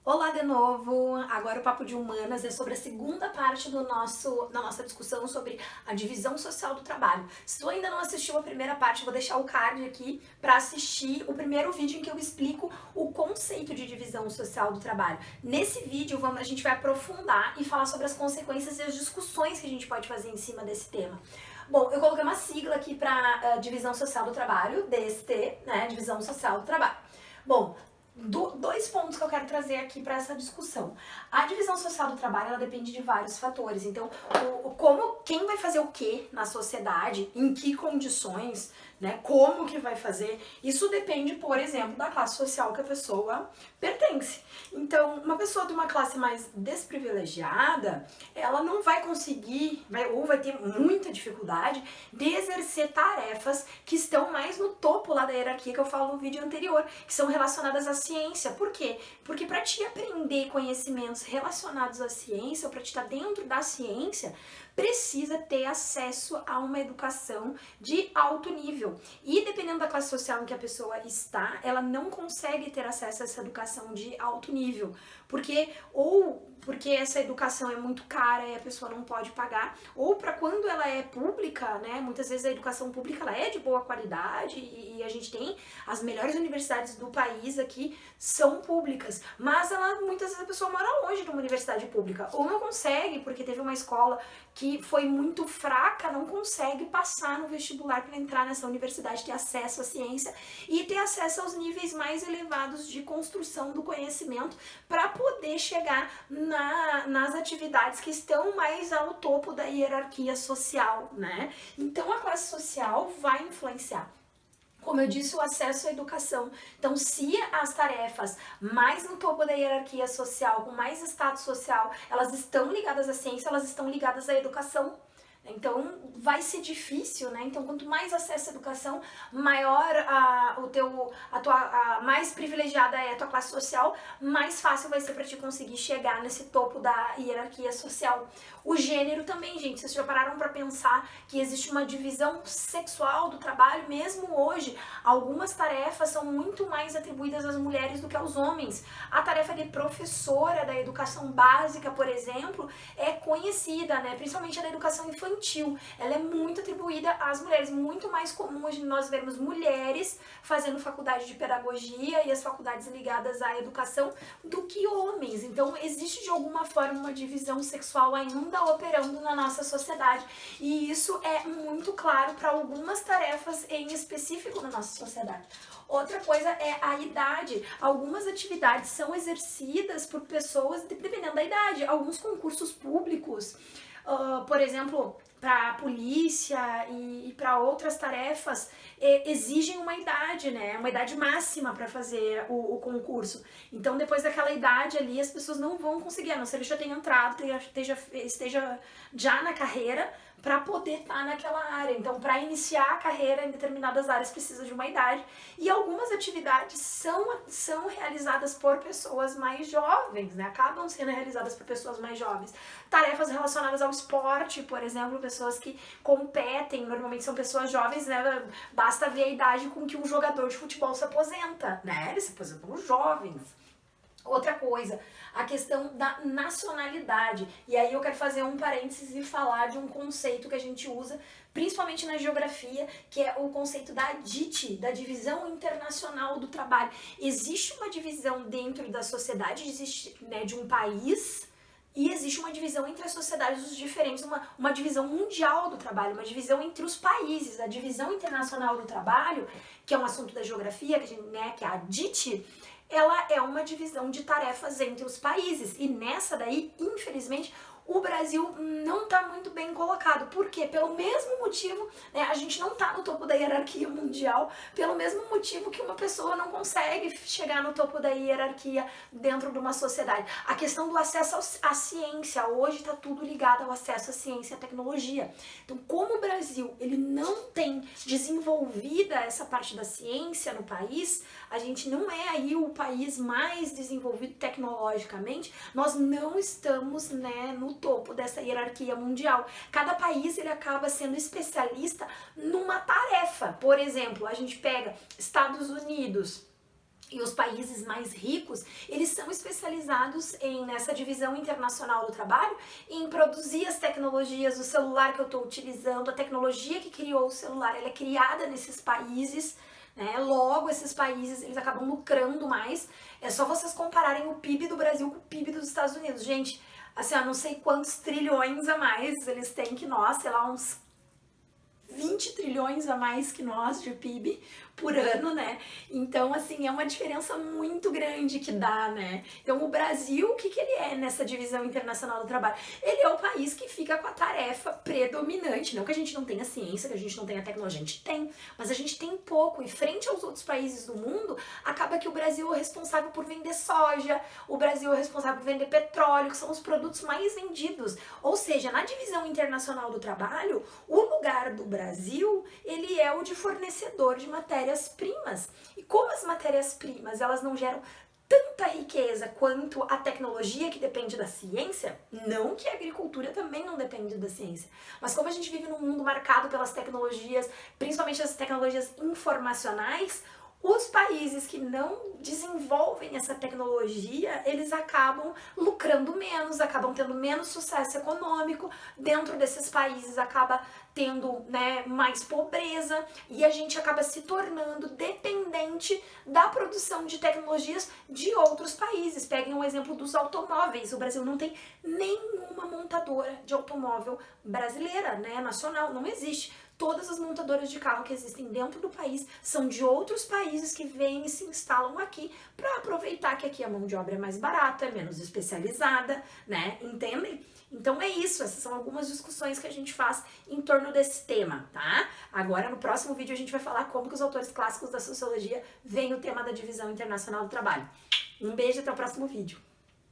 Olá de novo! Agora o Papo de Humanas é sobre a segunda parte da nossa discussão sobre a divisão social do trabalho. Se tu ainda não assistiu a primeira parte, eu vou deixar o card aqui para assistir o primeiro vídeo em que eu explico o conceito de divisão social do trabalho. Nesse vídeo a gente vai aprofundar e falar sobre as consequências e as discussões que a gente pode fazer em cima desse tema. Bom, eu coloquei uma sigla aqui para divisão social do trabalho, DST, né? Divisão social do trabalho. Bom, dois pontos que eu quero trazer aqui para essa discussão. A divisão social do trabalho, ela depende de vários fatores. Então, quem vai fazer o que na sociedade, em que condições, né? Como que vai fazer? Isso depende, por exemplo, da classe social que a pessoa pertence. Então, uma pessoa de uma classe mais desprivilegiada, ela não vai conseguir, ou vai ter muita dificuldade de exercer tarefas que estão mais no topo lá da hierarquia que eu falo no vídeo anterior, que são relacionadas à ciência. Por quê? Porque para te aprender conhecimentos relacionados à ciência, ou para te estar dentro da ciência, precisa ter acesso a uma educação de alto nível. E dependendo da classe social em que a pessoa está, ela não consegue ter acesso a essa educação de alto nível. Porque essa educação é muito cara e a pessoa não pode pagar, ou para quando ela é pública, né? Muitas vezes a educação pública ela é de boa qualidade e a gente tem as melhores universidades do país aqui são públicas, mas muitas vezes a pessoa mora longe de uma universidade pública, ou não consegue porque teve uma escola que foi muito fraca, não consegue passar no vestibular para entrar nessa universidade, ter acesso à ciência e ter acesso aos níveis mais elevados de construção do conhecimento para poder chegar nas atividades que estão mais ao topo da hierarquia social, né? Então a classe social vai influenciar. Como eu disse, o acesso à educação. Então, se as tarefas mais no topo da hierarquia social, com mais status social, elas estão ligadas à ciência, elas estão ligadas à educação. Então, vai ser difícil, né? Então, quanto mais acesso à educação, maior mais privilegiada é a tua classe social, mais fácil vai ser para te conseguir chegar nesse topo da hierarquia social. O gênero também, gente, vocês já pararam para pensar que existe uma divisão sexual do trabalho? Mesmo hoje, algumas tarefas são muito mais atribuídas às mulheres do que aos homens. A tarefa de professora da educação básica, por exemplo, é conhecida, né? Principalmente a da educação infantil. Ela é muito atribuída às mulheres, muito mais comum hoje nós vermos mulheres fazendo faculdade de pedagogia e as faculdades ligadas à educação do que homens. Então existe de alguma forma uma divisão sexual ainda operando na nossa sociedade e isso é muito claro para algumas tarefas em específico na nossa sociedade. Outra coisa é a idade. Algumas atividades são exercidas por pessoas dependendo da idade. Alguns concursos públicos, por exemplo, para a polícia e para outras tarefas, exigem uma idade, né? Uma idade máxima para fazer o concurso. Então, depois daquela idade ali, as pessoas não vão conseguir, a não ser que já tenha entrado, esteja já na carreira, para poder estar naquela área. Então, para iniciar a carreira em determinadas áreas precisa de uma idade. E algumas atividades são realizadas por pessoas mais jovens, né? Acabam sendo realizadas por pessoas mais jovens. Tarefas relacionadas ao esporte, por exemplo, pessoas que competem, normalmente são pessoas jovens, né? Basta ver a idade com que um jogador de futebol se aposenta, né? Eles se aposentam jovens. Outra coisa, a questão da nacionalidade. E aí eu quero fazer um parênteses e falar de um conceito que a gente usa, principalmente na geografia, que é o conceito da DIT, da Divisão Internacional do Trabalho. Existe uma divisão dentro da sociedade, existe, né, de um país, e existe uma divisão entre as sociedades diferentes, uma divisão mundial do trabalho, uma divisão entre os países. A Divisão Internacional do Trabalho, que é um assunto da geografia, que é a DIT, ela é uma divisão de tarefas entre os países. E nessa daí, infelizmente, o Brasil não está muito bem colocado. Por quê? Pelo mesmo motivo, né, a gente não está no topo da hierarquia mundial, pelo mesmo motivo que uma pessoa não consegue chegar no topo da hierarquia dentro de uma sociedade. A questão do acesso à ciência, hoje está tudo ligado ao acesso à ciência e à tecnologia. Então, como o Brasil ele não tem desenvolvida essa parte da ciência no país, a gente não é aí o país mais desenvolvido tecnologicamente, nós não estamos, né, no topo dessa hierarquia mundial. Cada país ele acaba sendo especialista numa tarefa. Por exemplo, a gente pega Estados Unidos, e os países mais ricos, eles são especializados especializados nessa divisão internacional do trabalho, em produzir as tecnologias, o celular que eu estou utilizando, a tecnologia que criou o celular, ela é criada nesses países, né? Logo, esses países, eles acabam lucrando mais. É só vocês compararem o PIB do Brasil com o PIB dos Estados Unidos. Gente, assim, eu não sei quantos trilhões a mais eles têm que nós, sei lá, uns 20 trilhões a mais que nós de PIB por ano, né? Então, assim, é uma diferença muito grande que dá, né? Então, o Brasil, o que ele é nessa divisão internacional do trabalho? Ele é o país que fica com a tarefa predominante. Não que a gente não tenha ciência, que a gente não tenha tecnologia, a gente tem, mas a gente tem pouco. E frente aos outros países do mundo, acaba que o Brasil é responsável por vender soja, o Brasil é responsável por vender petróleo, que são os produtos mais vendidos. Ou seja, na divisão internacional do trabalho, o lugar do Brasil, ele é o de fornecedor de matérias-primas. E como as matérias-primas, elas não geram tanta riqueza quanto a tecnologia que depende da ciência, não que a agricultura também não depende da ciência, mas como a gente vive num mundo marcado pelas tecnologias, principalmente as tecnologias informacionais, os países que não desenvolvem essa tecnologia, eles acabam lucrando menos, acabam tendo menos sucesso econômico, dentro desses países acaba tendo, né, mais pobreza e a gente acaba se tornando dependente da produção de tecnologias de outros países. Peguem um exemplo dos automóveis, o Brasil não tem nenhuma montadora de automóvel brasileira, né, nacional, não existe. Todas as montadoras de carro que existem dentro do país são de outros países que vêm e se instalam aqui para aproveitar que aqui a mão de obra é mais barata, é menos especializada, né? Entendem? Então é isso, essas são algumas discussões que a gente faz em torno desse tema, tá? Agora no próximo vídeo a gente vai falar como que os autores clássicos da sociologia veem o tema da divisão internacional do trabalho. Um beijo e até o próximo vídeo.